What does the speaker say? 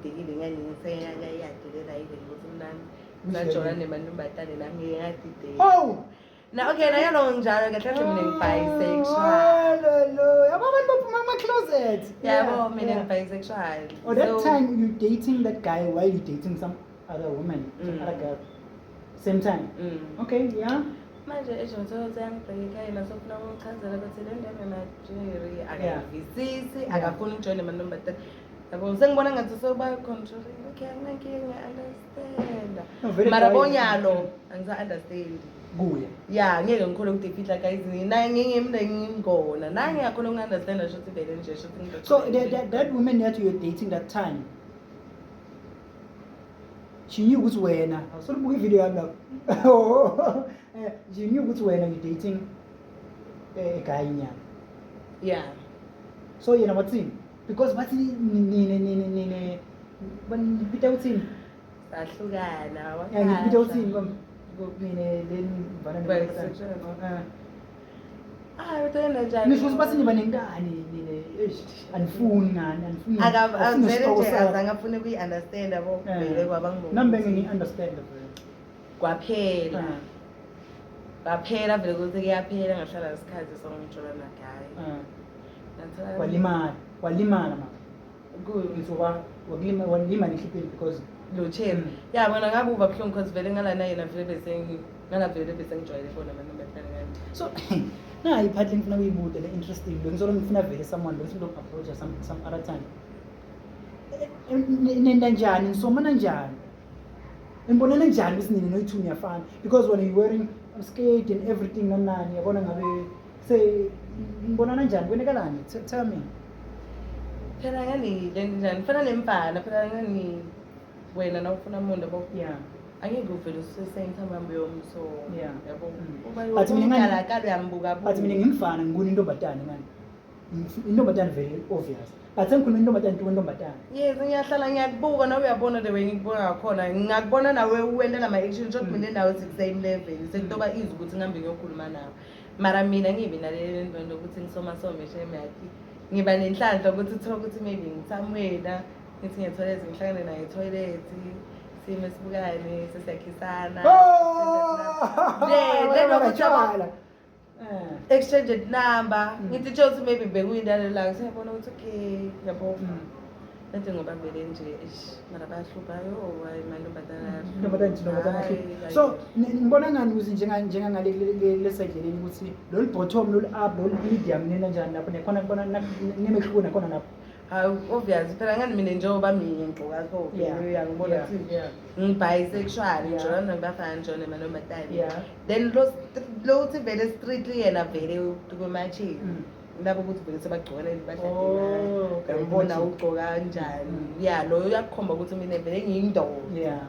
ngididekile ngisengayadidela yile ukuthi mnandi ngajona nemantombazane nami ngiyadideka na okay nayo lo njalo kahle mina ngi-bisexual yabo abantu baphuma ama-closet yabo mina ngi-bisexual or that time you dating that guy while you dating some other woman some other girl same time okay yeah manje ejonto yangibheka yena sofuna ukuchazela ukuthi le nto enamajeri akayivisisi akafuni ukujoyina amantombazane yabo sengibona ngathi soba-controlling okay anginankinga understand mara bonyalo angisa-understand kuya ya ngeke ngikhona ukudefeatla guys ngingona nange ngiyakhona uku-understanda shuthi vele nje shuthi so that woman that you were dating that time she knew ukuthi wena awusolubuka ivideo yami lapho she knew ukuthi wena you dating a guy nyana yeah so yena wathini because bathi nine banipita uthini sahlukana ngipita uthini mine nisho ukuthi bathi niba nenkani nine anifuni ngani angafuni ukuyi-understand yabo vele nami bengi-understand kwaphela vele ukuthi kuyaphela ngahlala isikhathi songijona nagayi walimala ma ngithi walima nehlipheni because lotheni yabona ngabe uba buhlungu because vele ngalana yena vele besengijwayele khona amantombazane ngani so nayi iphathi ngifuna kuyibude le interesting lo ngisolo ngifuna vele someone lo ngifuna approach some other time nenda njani nisomana njani ngibonana njani ukuthi nini noyithu niyafana because when you wearing a skirt and everything nanani yabona ngabe say ngibonana njani kwenekalani tell me phela ngani le njani fana nempala phela ngani wena nawufuna umuntu yabo yeah angeke uvele usesengithamambo yomso yeah yabo but mina ngala uyambuka but mina ngimfana ngibona intombatane ngani intombatane very obvious but sengikhuluma intombatane intombatane yes ngiyahlala ngiyakubuka nawe uyabona the way ngikubona ngakhona ngakubona nawe uwenda nama-action shot mina nawe same level sekutoba easy ukuthi ngihambe ngiyokhuluma nawe mara mina ngibi naleli nto ukuthi ngisoma shame yakhi ngiba nenhlanhla ukuthi uthola ukuthi maybe ngithamwena ngithi ngiyetoilet ngihlangane naye etoilet sime sibukane sesiyakhisana exchanged number ngithi nje ukuthi maybe bekuyindalo la siyabona ukuthi okay yabo Nanti ngoba vele nje mara bayahluphayo hayi mantombazana so ngibona ngani ukuthi njengangale lesayidleleni ukuthi lolu bottom lolu up lolu medium nina njani lapho nekhona kubona nemehluko nakhona lapho hayi obvious phela ngani mina njengoba mina ngigqoka so uyangibona ukuthi ngi-bisexual njalo nabafana njalo mantombazane then lo uthi vele strictly yena vele kumatching labo ukuthi vele sebagcona bashadile ngibona ugcoka kanjani ya loyo uyakukhomba ukuthi mina vele ngiyindoda yeah